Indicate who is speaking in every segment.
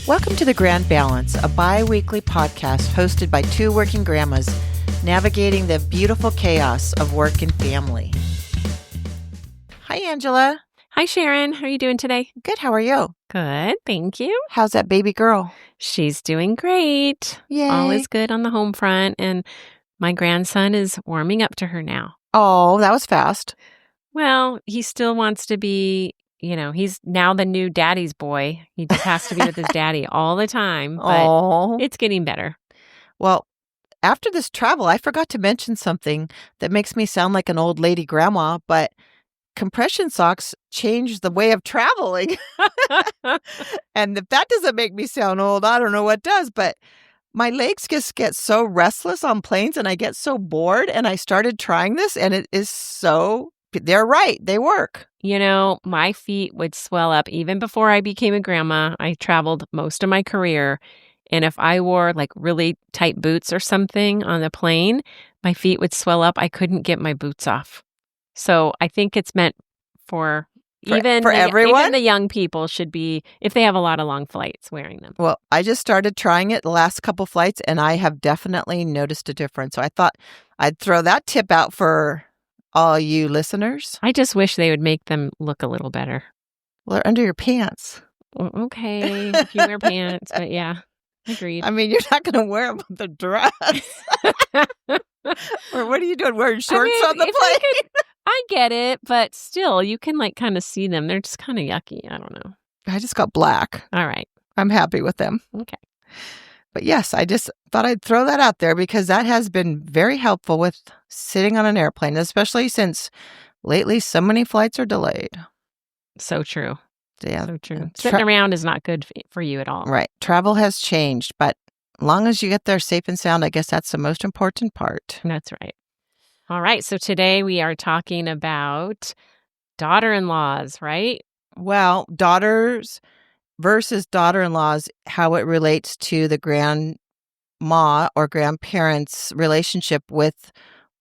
Speaker 1: Welcome to The Grand Balance, a bi-weekly podcast hosted by two working grandmas navigating the beautiful chaos of work and family. Hi, Angela.
Speaker 2: Hi, Sharon. How are you doing today?
Speaker 1: Good. How are you?
Speaker 2: Good, thank you.
Speaker 1: How's that baby girl?
Speaker 2: She's doing great.
Speaker 1: Yay.
Speaker 2: All is good on the home front, and my grandson is warming up to her now.
Speaker 1: Oh, that was fast.
Speaker 2: Well, he still wants to be, he's now the new daddy's boy. He just has to be with his daddy all the time, but
Speaker 1: Oh,
Speaker 2: it's getting better.
Speaker 1: well, after this travel, I forgot to mention something that makes me sound like an old lady grandma, but compression socks changed the way of traveling. And if that doesn't make me sound old, I don't know what does, but my legs just get so restless on planes and I get so bored, and I started trying this and it is so, they're right, they work.
Speaker 2: My feet would swell up even before I became a grandma. I traveled most of my career, and if I wore like really tight boots or something on the plane, my feet would swell up. I couldn't get my boots off. So I think it's meant for
Speaker 1: everyone?
Speaker 2: Even the young people should be, if they have a lot of long flights, wearing them.
Speaker 1: Well, I just started trying it the last couple flights and I have definitely noticed a difference. So I thought I'd throw that tip out for all you listeners.
Speaker 2: I just wish they would make them look a little better.
Speaker 1: Well, they're under your pants.
Speaker 2: Okay, if you wear pants, but yeah, agreed.
Speaker 1: I mean, you're not going to wear them with a dress. Or what are you doing, wearing shorts on the plane?
Speaker 2: I get it, but still, you can like kind of see them. They're just kind of yucky. I don't know.
Speaker 1: I just got black.
Speaker 2: All right.
Speaker 1: I'm happy with them.
Speaker 2: Okay.
Speaker 1: But yes, I just thought I'd throw that out there because that has been very helpful with sitting on an airplane, especially since lately so many flights are delayed.
Speaker 2: So true.
Speaker 1: Yeah.
Speaker 2: So true. Sitting around is not good for you at all.
Speaker 1: Right. Travel has changed, but long as you get there safe and sound, I guess that's the most important part.
Speaker 2: That's right. All right. So today we are talking about daughter-in-laws, right?
Speaker 1: Well, daughters versus daughter-in-laws, how it relates to the grandma or grandparents' relationship with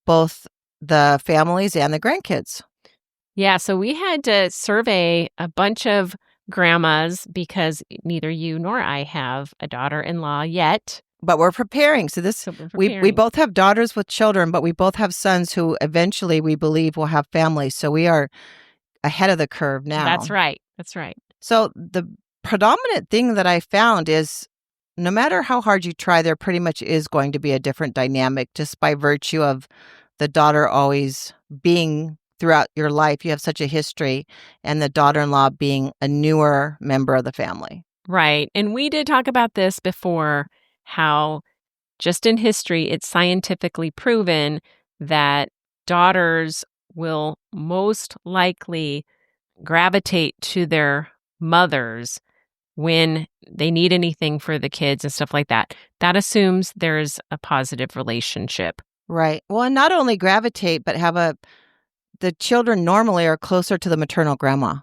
Speaker 1: both the families and the grandkids.
Speaker 2: Yeah. So we had to survey a bunch of grandmas because neither you nor I have a daughter-in-law yet.
Speaker 1: But we're preparing. So we both have daughters with children, but we both have sons who eventually we believe will have families. So we are ahead of the curve now.
Speaker 2: That's right. That's right.
Speaker 1: So the predominant thing that I found is no matter how hard you try, there pretty much is going to be a different dynamic just by virtue of the daughter always being throughout your life. You have such a history, and the daughter-in-law being a newer member of the family.
Speaker 2: Right. And we did talk about this before, how just in history, it's scientifically proven that daughters will most likely gravitate to their mothers when they need anything for the kids and stuff like that. That assumes there's a positive relationship.
Speaker 1: Right. Well, and not only gravitate, but the children normally are closer to the maternal grandma.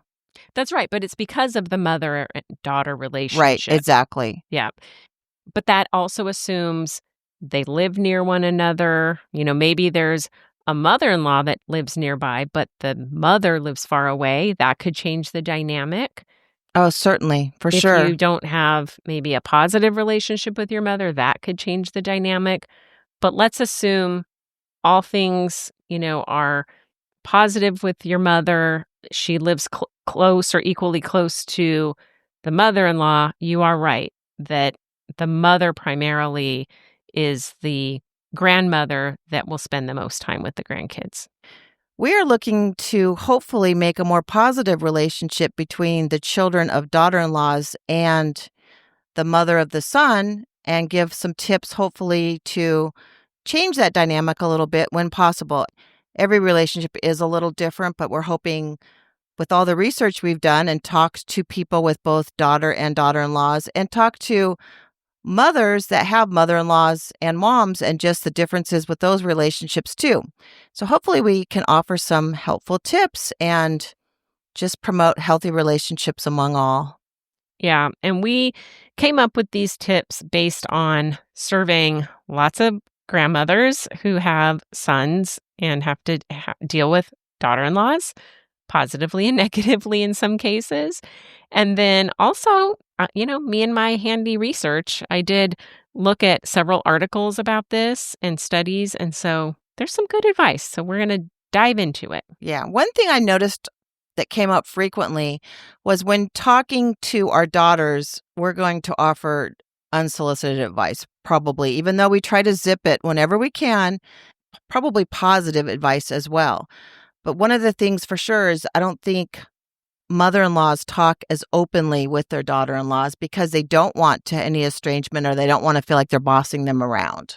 Speaker 2: That's right. But it's because of the mother-daughter relationship.
Speaker 1: Right. Exactly.
Speaker 2: Yeah. But that also assumes they live near one another. Maybe there's a mother-in-law that lives nearby, but the mother lives far away. That could change the dynamic.
Speaker 1: Oh, certainly. For sure.
Speaker 2: If you don't have maybe a positive relationship with your mother, that could change the dynamic. But let's assume all things, are positive with your mother. She lives close or equally close to the mother-in-law. You are right that the mother primarily is the grandmother that will spend the most time with the grandkids.
Speaker 1: We are looking to hopefully make a more positive relationship between the children of daughter-in-laws and the mother of the son, and give some tips hopefully to change that dynamic a little bit when possible. Every relationship is a little different, but we're hoping with all the research we've done and talked to people with both daughter and daughter-in-laws and talked to mothers that have mother-in-laws and moms and just the differences with those relationships too. So hopefully we can offer some helpful tips and just promote healthy relationships among all.
Speaker 2: Yeah. And we came up with these tips based on surveying lots of grandmothers who have sons and have to deal with daughter-in-laws. positively and negatively in some cases. And then also, me and my handy research, I did look at several articles about this and studies. And so there's some good advice. So we're going to dive into it.
Speaker 1: Yeah. One thing I noticed that came up frequently was when talking to our daughters, we're going to offer unsolicited advice, probably, even though we try to zip it whenever we can, probably positive advice as well. But one of the things for sure is I don't think mother-in-laws talk as openly with their daughter-in-laws because they don't want any estrangement or they don't want to feel like they're bossing them around.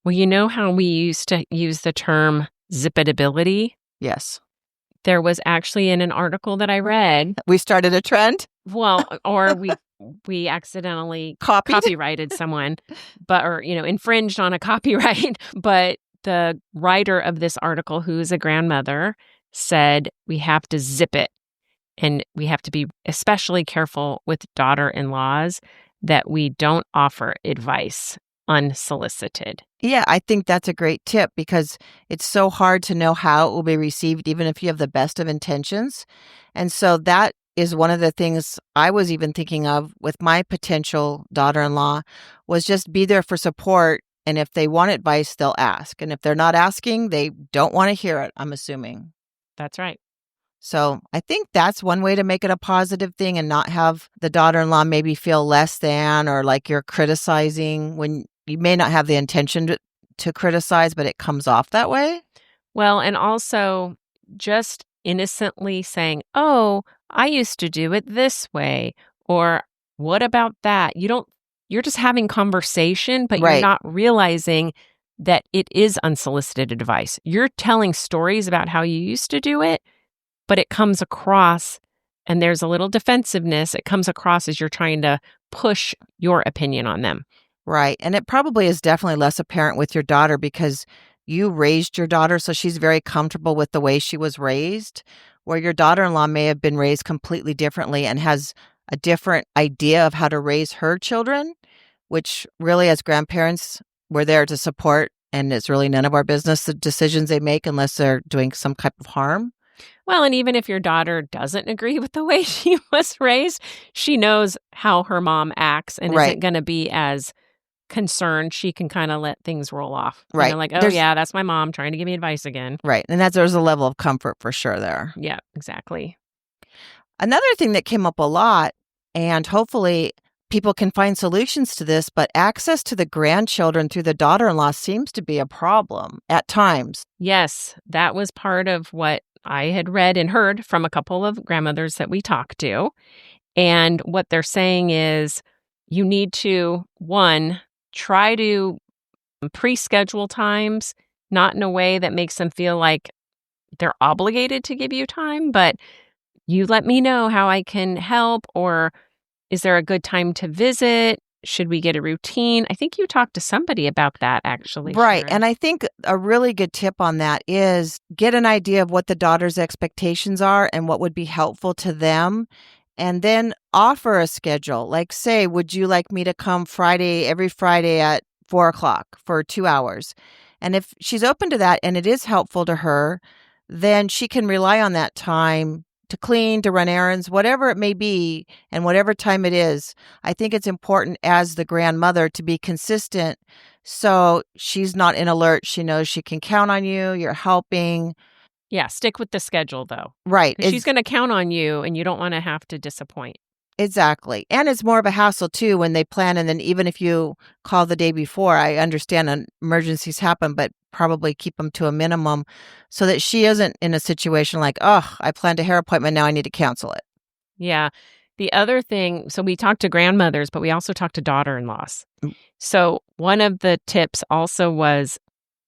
Speaker 2: Well, you know how we used to use the term zipitability?
Speaker 1: Yes.
Speaker 2: There was actually in an article that I read.
Speaker 1: We started a trend?
Speaker 2: Well, or we accidentally copyrighted someone, or infringed on a copyright. But the writer of this article, who is a grandmother, said we have to zip it. And we have to be especially careful with daughter-in-laws that we don't offer advice unsolicited.
Speaker 1: Yeah, I think that's a great tip because it's so hard to know how it will be received, even if you have the best of intentions. And so that is one of the things I was even thinking of with my potential daughter-in-law was just be there for support. And if they want advice, they'll ask. And if they're not asking, they don't want to hear it, I'm assuming.
Speaker 2: That's right.
Speaker 1: So I think that's one way to make it a positive thing and not have the daughter-in-law maybe feel less than or like you're criticizing when you may not have the intention to criticize, but it comes off that way.
Speaker 2: Well, and also just innocently saying, oh, I used to do it this way, or what about that? You're just having conversation, but
Speaker 1: Right.
Speaker 2: You're not realizing that it is unsolicited advice. You're telling stories about how you used to do it, but it comes across, and there's a little defensiveness. It comes across as you're trying to push your opinion on them.
Speaker 1: Right. And it probably is definitely less apparent with your daughter because you raised your daughter, so she's very comfortable with the way she was raised, where your daughter-in-law may have been raised completely differently and has a different idea of how to raise her children, which really as grandparents, we're there to support, and it's really none of our business the decisions they make unless they're doing some type of harm.
Speaker 2: Well, and even if your daughter doesn't agree with the way she was raised, she knows how her mom acts and
Speaker 1: Right.
Speaker 2: isn't going to be as concerned. She can kind of let things roll off.
Speaker 1: Right.
Speaker 2: Like, oh, yeah, that's my mom trying to give me advice again.
Speaker 1: Right. And there's a level of comfort for sure there.
Speaker 2: Yeah, exactly.
Speaker 1: Another thing that came up a lot, and hopefully people can find solutions to this, but access to the grandchildren through the daughter-in-law seems to be a problem at times.
Speaker 2: Yes, that was part of what I had read and heard from a couple of grandmothers that we talked to. And what they're saying is you need to, one, try to pre-schedule times, not in a way that makes them feel like they're obligated to give you time, but you let me know how I can help, or is there a good time to visit? Should we get a routine? I think you talked to somebody about that, actually.
Speaker 1: Right.
Speaker 2: Sharon.
Speaker 1: And I think a really good tip on that is get an idea of what the daughter's expectations are and what would be helpful to them. And then offer a schedule. Like, say, would you like me to come every Friday at 4:00 for 2 hours? And if she's open to that and it is helpful to her, then she can rely on that time to clean, to run errands, whatever it may be, and whatever time it is. I think it's important as the grandmother to be consistent so she's not in alert. She knows she can count on you, you're helping.
Speaker 2: Yeah, stick with the schedule, though.
Speaker 1: Right.
Speaker 2: She's going to count on you, and you don't want to have to disappoint.
Speaker 1: Exactly. And it's more of a hassle, too, when they plan. And then even if you call the day before, I understand emergencies happen, but probably keep them to a minimum so that she isn't in a situation like, oh, I planned a hair appointment. Now I need to cancel it.
Speaker 2: Yeah. The other thing, so we talked to grandmothers, but we also talked to daughter-in-laws. So one of the tips also was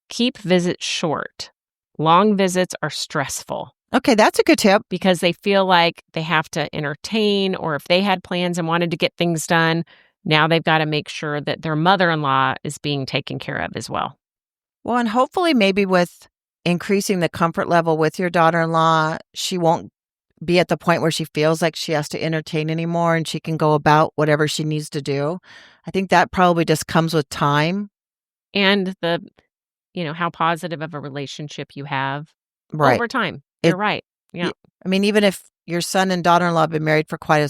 Speaker 2: keep visits short. Long visits are stressful.
Speaker 1: Okay, that's a good tip.
Speaker 2: Because they feel like they have to entertain, or if they had plans and wanted to get things done, now they've got to make sure that their mother-in-law is being taken care of as well.
Speaker 1: Well, and hopefully maybe with increasing the comfort level with your daughter-in-law, she won't be at the point where she feels like she has to entertain anymore and she can go about whatever she needs to do. I think that probably just comes with time.
Speaker 2: And how positive of a relationship you have
Speaker 1: Right.
Speaker 2: over time. You're right. Yeah.
Speaker 1: I mean, even if your son and daughter-in-law have been married for quite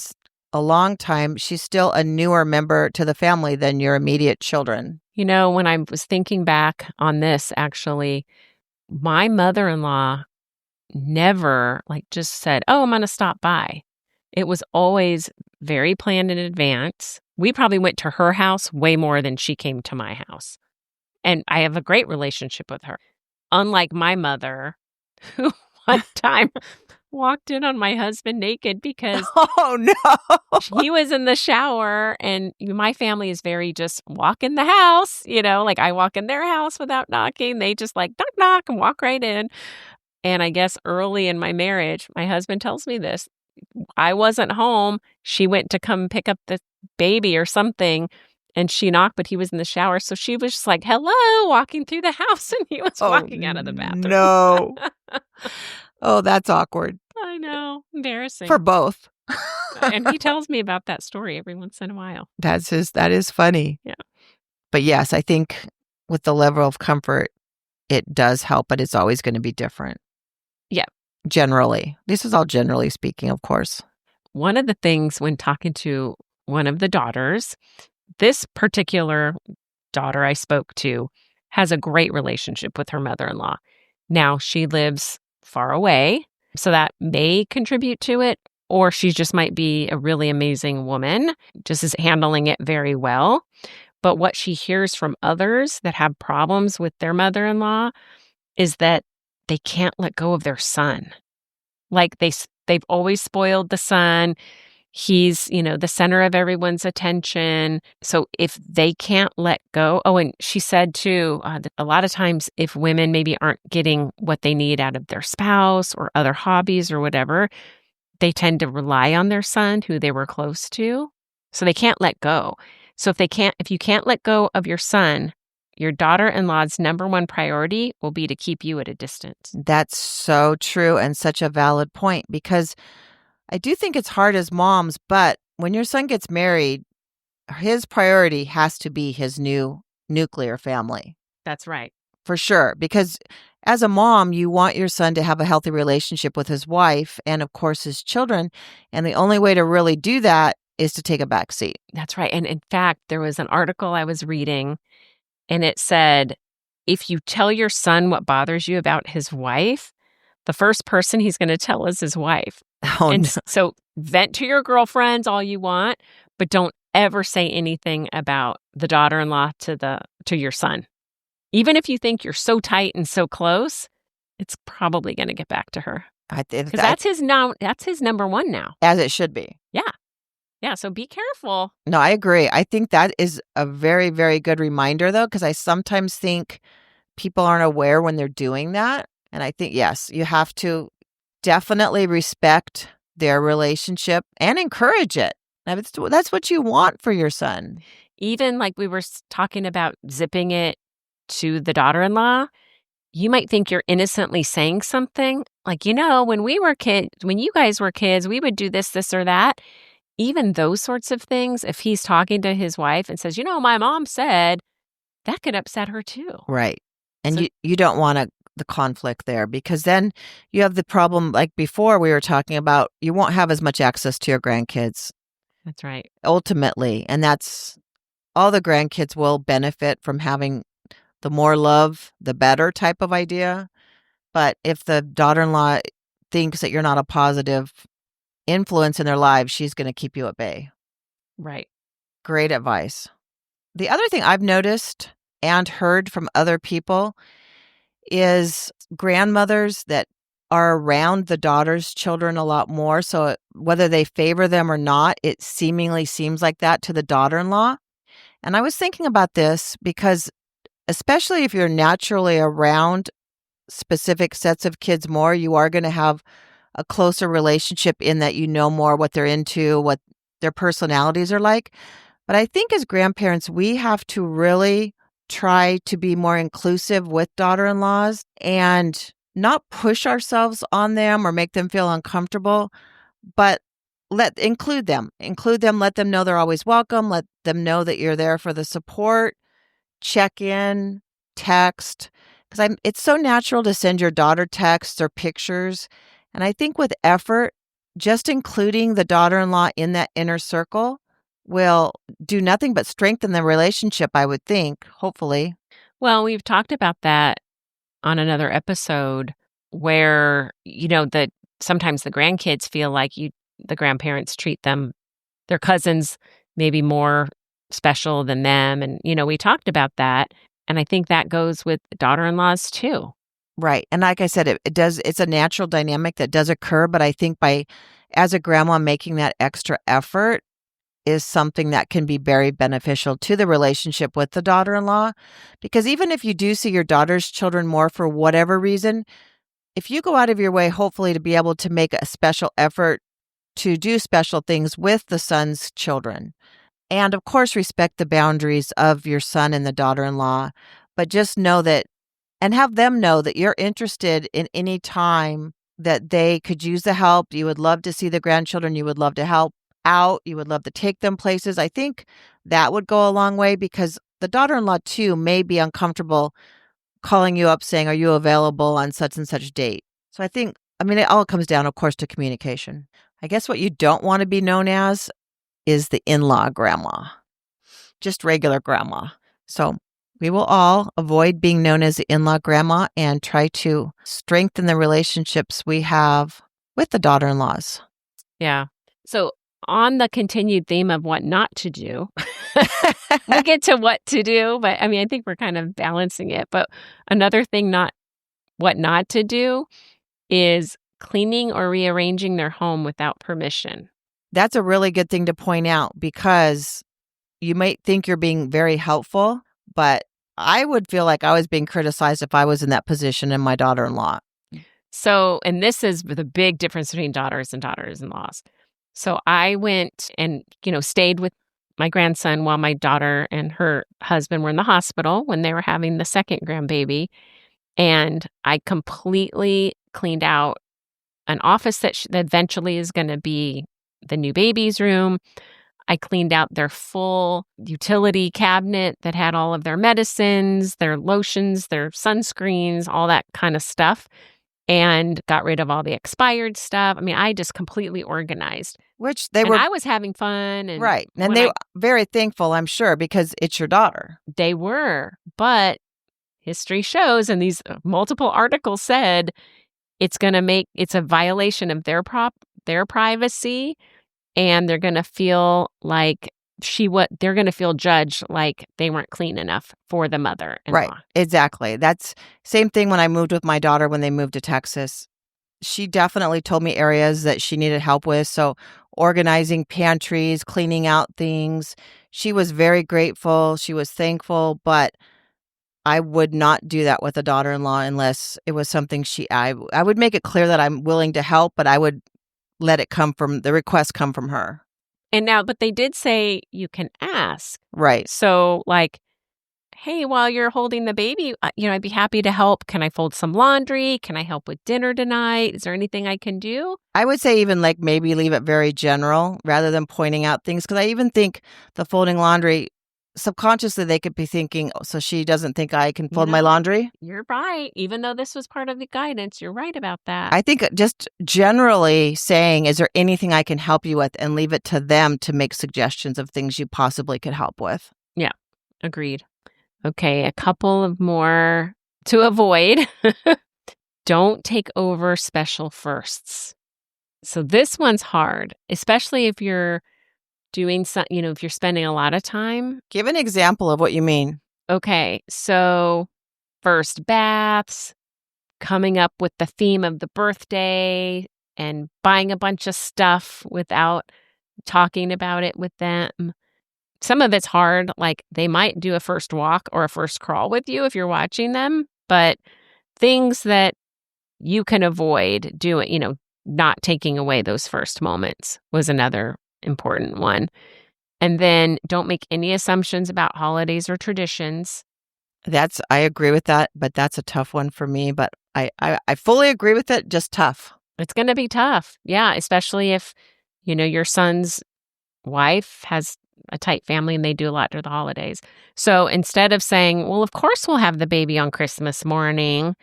Speaker 1: a long time, she's still a newer member to the family than your immediate children.
Speaker 2: When I was thinking back on this, actually, my mother-in-law never just said, "Oh, I'm going to stop by." It was always very planned in advance. We probably went to her house way more than she came to my house. And I have a great relationship with her. Unlike my mother, who one time walked in on my husband naked because
Speaker 1: Oh, no.
Speaker 2: he was in the shower, and my family is very just walk in the house, like I walk in their house without knocking. They just knock, knock and walk right in. And I guess early in my marriage, my husband tells me this. I wasn't home. She went to come pick up the baby or something, and she knocked, but he was in the shower. So she was just like, hello, walking through the house, and he was walking out of the bathroom.
Speaker 1: No. Oh, that's awkward.
Speaker 2: I know. Embarrassing.
Speaker 1: For both.
Speaker 2: And he tells me about that story every once in a while.
Speaker 1: That is funny.
Speaker 2: Yeah.
Speaker 1: But yes, I think with the level of comfort, it does help, but it's always going to be different.
Speaker 2: Yeah.
Speaker 1: Generally. This is all generally speaking, of course.
Speaker 2: One of the things when talking to one of the daughters, this particular daughter I spoke to has a great relationship with her mother-in-law. Now, she lives far away, so that may contribute to it, or she just might be a really amazing woman, just is handling it very well. But what she hears from others that have problems with their mother-in-law is that they can't let go of their son. Like they've always spoiled the son. He's, the center of everyone's attention. So if they can't let go, and she said too, that a lot of times if women maybe aren't getting what they need out of their spouse or other hobbies or whatever, they tend to rely on their son who they were close to. So they can't let go. So if you can't let go of your son, your daughter-in-law's number one priority will be to keep you at a distance.
Speaker 1: That's so true and such a valid point, because I do think it's hard as moms, but when your son gets married, his priority has to be his new nuclear family.
Speaker 2: That's right.
Speaker 1: For sure. Because as a mom, you want your son to have a healthy relationship with his wife and, of course, his children. And the only way to really do that is to take a back seat.
Speaker 2: That's right. And in fact, there was an article I was reading, and it said, if you tell your son what bothers you about his wife, the first person he's going to tell is his wife.
Speaker 1: Oh,
Speaker 2: and
Speaker 1: no.
Speaker 2: So vent to your girlfriends all you want, but don't ever say anything about the daughter-in-law to your son. Even if you think you're so tight and so close, it's probably going to get back to her. Because that's his number one now.
Speaker 1: As it should be.
Speaker 2: Yeah. Yeah, so be careful.
Speaker 1: No, I agree. I think that is a very, very good reminder, though, because I sometimes think people aren't aware when they're doing that. And I think, yes, you have to definitely respect their relationship and encourage it. That's what you want for your son.
Speaker 2: Even like we were talking about zipping it to the daughter-in-law, you might think you're innocently saying something. Like, when you guys were kids, we would do this, this, or that. Even those sorts of things, if he's talking to his wife and says, my mom said, that could upset her too.
Speaker 1: Right. And you don't want the conflict there, because then you have the problem like before we were talking about, you won't have as much access to your grandkids.
Speaker 2: That's right.
Speaker 1: Ultimately. And that's all the grandkids will benefit from having the more love, the better type of idea. But if the daughter-in-law thinks that you're not a positive influence in their lives, she's going to keep you at bay.
Speaker 2: Right.
Speaker 1: Great advice. The other thing I've noticed and heard from other people is grandmothers that are around the daughter's children a lot more. So whether they favor them or not, it seemingly seems like that to the daughter-in-law. And I was thinking about this because especially if you're naturally around specific sets of kids more, you are going to have a closer relationship in that you know more what they're into, what their personalities are like. But I think as grandparents, we have to really try to be more inclusive with daughter-in-laws and not push ourselves on them or make them feel uncomfortable, but include them, let them know they're always welcome, let them know that you're there for the support, check in, text, because it's so natural to send your daughter texts or pictures. And I think with effort, just including the daughter-in-law in that inner circle will do nothing but strengthen the relationship, I would think, hopefully.
Speaker 2: Well, we've talked about that on another episode where, that sometimes the grandkids feel like the grandparents treat their cousins, maybe more special than them. And, we talked about that. And I think that goes with daughter-in-laws too.
Speaker 1: Right. And like I said, it's a natural dynamic that does occur, but I think as a grandma, making that extra effort is something that can be very beneficial to the relationship with the daughter-in-law. Because even if you do see your daughter's children more for whatever reason, if you go out of your way, hopefully to be able to make a special effort to do special things with the son's children, and of course, respect the boundaries of your son and the daughter-in-law, but just know that and have them know that you're interested in any time that they could use the help. You would love to see the grandchildren. You would love to help out. You would love to take them places. I think that would go a long way because the daughter-in-law too may be uncomfortable calling you up saying, "Are you available on such and such date?" So it all comes down, of course, to communication. I guess what you don't want to be known as is the in-law grandma, just regular grandma. So we will all avoid being known as the in-law grandma and try to strengthen the relationships we have with the daughter-in-laws.
Speaker 2: Yeah. So on the continued theme of what not to do, we'll get to what to do, but I think we're kind of balancing it. But another thing what not to do is cleaning or rearranging their home without permission.
Speaker 1: That's a really good thing to point out because you might think you're being very helpful, but I would feel like I was being criticized if I was in that position and my daughter-in-law.
Speaker 2: So, and this is the big difference between daughters and daughters-in-laws. So I went and, stayed with my grandson while my daughter and her husband were in the hospital when they were having the second grandbaby. And I completely cleaned out an office that eventually is going to be the new baby's room. I cleaned out their full utility cabinet that had all of their medicines, their lotions, their sunscreens, all that kind of stuff, and got rid of all the expired stuff. I just completely organized. I was having fun. And
Speaker 1: right. And they were very thankful, I'm sure, because it's your daughter.
Speaker 2: They were. But history shows, and these multiple articles said, it's a violation of their privacy. And they're going to feel like they're going to feel judged like they weren't clean enough for the mother-in-law.
Speaker 1: Right, exactly. That's same thing when I moved with my daughter when they moved to Texas. She definitely told me areas that she needed help with. So organizing pantries, cleaning out things. She was very grateful. She was thankful, but I would not do that with a daughter-in-law unless it was something I would make it clear that I'm willing to help, but I would let the request come from her.
Speaker 2: But they did say you can ask.
Speaker 1: Right.
Speaker 2: So hey, while you're holding the baby, I'd be happy to help. Can I fold some laundry? Can I help with dinner tonight? Is there anything I can do?
Speaker 1: I would say even maybe leave it very general rather than pointing out things. Because I even think the folding laundry, subconsciously they could be thinking, oh, so she doesn't think I can fold my laundry?
Speaker 2: You're right. Even though this was part of the guidance, you're right about that.
Speaker 1: I think just generally saying, is there anything I can help you with? And leave it to them to make suggestions of things you possibly could help with.
Speaker 2: Yeah, agreed. Okay, a couple of more to avoid. Don't take over special firsts. So this one's hard, especially if you're doing if you're spending a lot of time.
Speaker 1: Give an example of what you mean.
Speaker 2: Okay, so first baths, coming up with the theme of the birthday, and buying a bunch of stuff without talking about it with them. Some of it's hard, like they might do a first walk or a first crawl with you if you're watching them, but things that you can avoid doing, not taking away those first moments was another important one. And then don't make any assumptions about holidays or traditions.
Speaker 1: I agree with that, but that's a tough one for me. But I fully agree with it, just tough.
Speaker 2: It's going to be tough. Yeah, especially if, your son's wife has a tight family and they do a lot during the holidays. So instead of saying, well, of course we'll have the baby on Christmas morning,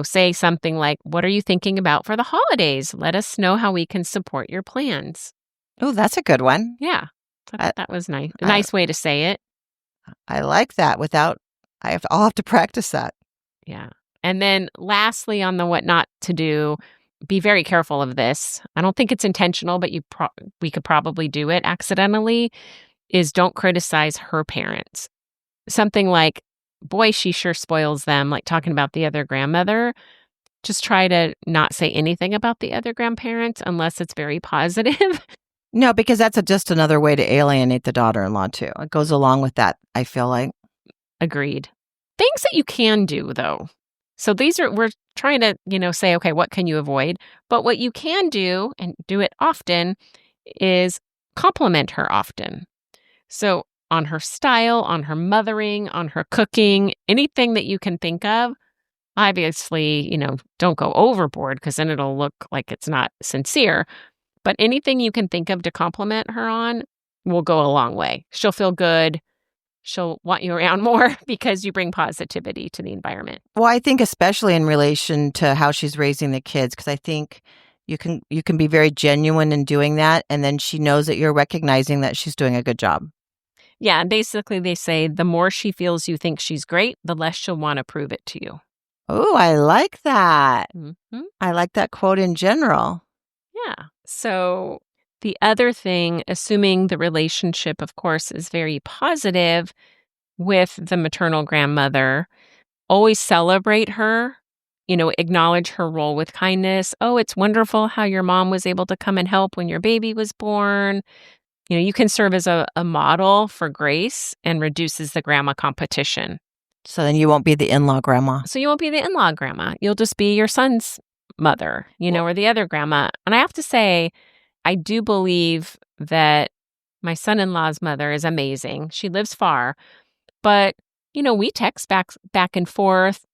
Speaker 2: Say something like, "What are you thinking about for the holidays? Let us know how we can support your plans."
Speaker 1: Oh, that's a good one.
Speaker 2: Yeah. I
Speaker 1: I
Speaker 2: thought that was nice. A
Speaker 1: I
Speaker 2: nice way to say it.
Speaker 1: I like that without I'll have to practice that.
Speaker 2: Yeah. And then lastly on the what not to do, be very careful of this. I don't think it's intentional, but we could probably do it accidentally, is don't criticize her parents. Something like, "Boy, she sure spoils them," like talking about the other grandmother. Just try to not say anything about the other grandparents unless it's very positive.
Speaker 1: No, because that's just another way to alienate the daughter-in-law too. It goes along with that, I feel like.
Speaker 2: Agreed. Things that you can do, though. So we're trying to, say, okay, what can you avoid? But what you can do, and do it often, is compliment her often. So on her style, on her mothering, on her cooking, anything that you can think of. Obviously, don't go overboard because then it'll look like it's not sincere. But anything you can think of to compliment her on will go a long way. She'll feel good. She'll want you around more because you bring positivity to the environment.
Speaker 1: Well, I think especially in relation to how she's raising the kids, because I think you can be very genuine in doing that, and then she knows that you're recognizing that she's doing a good job.
Speaker 2: Yeah, and basically they say the more she feels you think she's great, the less she'll want to prove it to you.
Speaker 1: Oh, I like that.
Speaker 2: Mhm.
Speaker 1: I like that quote in general.
Speaker 2: Yeah. So the other thing, assuming the relationship, of course, is very positive with the maternal grandmother, always celebrate her, acknowledge her role with kindness. "Oh, it's wonderful how your mom was able to come and help when your baby was born." You can serve as a model for grace and reduces the grandma competition.
Speaker 1: So then you won't be the in-law grandma.
Speaker 2: So you won't be the in-law grandma. You'll just be your son's mother,
Speaker 1: Well,
Speaker 2: or the other grandma. And I have to say, I do believe that my son-in-law's mother is amazing. She lives far, but we text back and forth.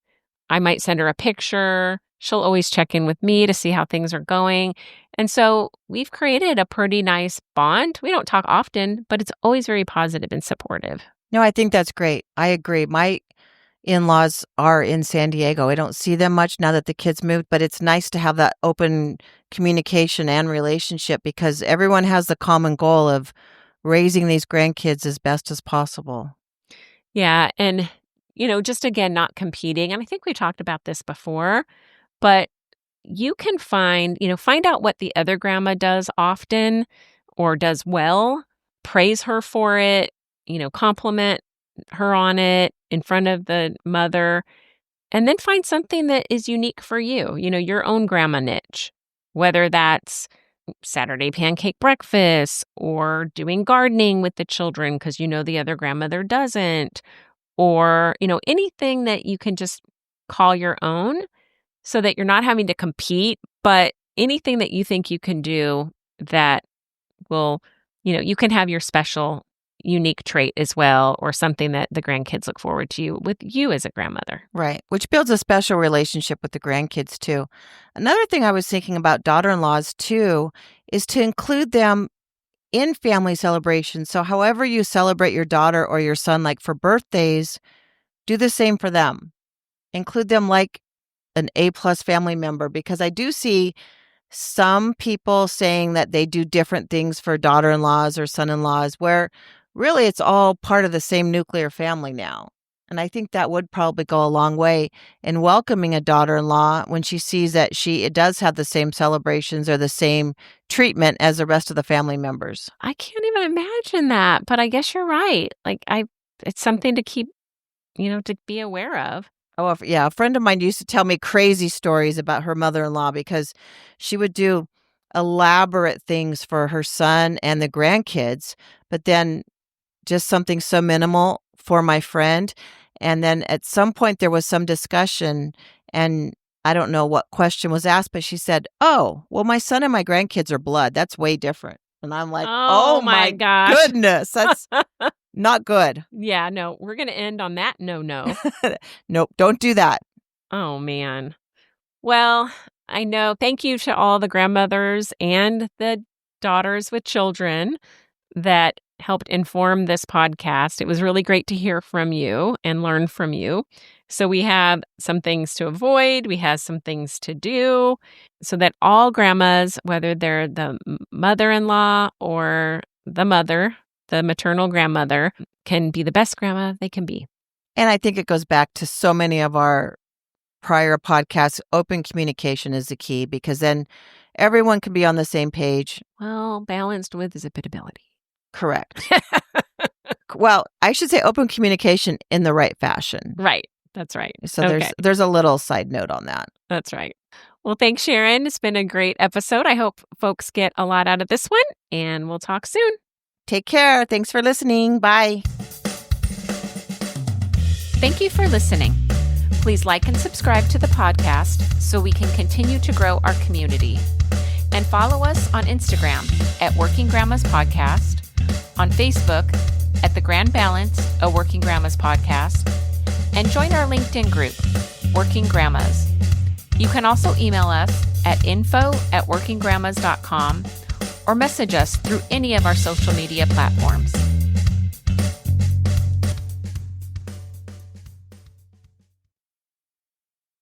Speaker 2: I might send her a picture. She'll always check in with me to see how things are going. And so we've created a pretty nice bond. We don't talk often, but it's always very positive and supportive.
Speaker 1: no, I think that's great. I agree. My in-laws are in San Diego. I don't see them much now that the kids moved, but it's nice to have that open communication and relationship because everyone has the common goal of raising these grandkids as best as possible.
Speaker 2: Yeah. And, just again, not competing. And I think we talked about this before, but you can find out what the other grandma does often or does well, praise her for it, compliment her on it in front of the mother, and then find something that is unique for you, your own grandma niche, whether that's Saturday pancake breakfast or doing gardening with the children because the other grandmother doesn't, or, anything that you can just call your own so that you're not having to compete, but anything that you think you can do that will, you can have your special, unique trait as well, or something that the grandkids look forward to you with you as a grandmother.
Speaker 1: Right, which builds a special relationship with the grandkids too. Another thing I was thinking about daughter-in-laws too is to include them in family celebrations. So however you celebrate your daughter or your son, like for birthdays, do the same for them. Include them like an A-plus family member because I do see some people saying that they do different things for daughter-in-laws or son-in-laws where really it's all part of the same nuclear family now. And I think that would probably go a long way in welcoming a daughter-in-law when she sees that it does have the same celebrations or the same treatment as the rest of the family members.
Speaker 2: I can't even imagine that, but I guess you're right. It's something to keep, to be aware of.
Speaker 1: Oh, yeah. A friend of mine used to tell me crazy stories about her mother-in-law because she would do elaborate things for her son and the grandkids, but then just something so minimal for my friend. And then at some point there was some discussion and I don't know what question was asked, but she said, "Oh, well, my son and my grandkids are blood. That's way different." And I'm like,
Speaker 2: Oh
Speaker 1: "Oh
Speaker 2: my
Speaker 1: my
Speaker 2: gosh.
Speaker 1: goodness, that's not good."
Speaker 2: Yeah, no, we're going to end on that no.
Speaker 1: Nope, don't do that.
Speaker 2: Oh, man. Well, I know. Thank you to all the grandmothers and the daughters with children that helped inform this podcast. It was really great to hear from you and learn from you. So we have some things to avoid. We have some things to do so that all grandmas, whether they're the mother-in-law or the mother, the maternal grandmother, can be the best grandma they can be.
Speaker 1: And I think it goes back to so many of our prior podcasts. Open communication is the key, because then everyone can be on the same page.
Speaker 2: Well, balanced with zippability.
Speaker 1: Correct. Well, I should say open communication in the right fashion.
Speaker 2: Right. That's right.
Speaker 1: So
Speaker 2: Okay.
Speaker 1: there's a little side note on that.
Speaker 2: That's right. Well, thanks, Sharon. It's been a great episode. I hope folks get a lot out of this one, and we'll talk soon.
Speaker 1: Take care. Thanks for listening. Bye.
Speaker 2: Thank you for listening. Please like and subscribe to the podcast so we can continue to grow our community. And follow us on Instagram at Working Grandmas Podcast, on Facebook at The Grand Balance, a Working Grandmas Podcast, and join our LinkedIn group, Working Grandmas. You can also email us at info@workinggrandmas.com or message us through any of our social media platforms.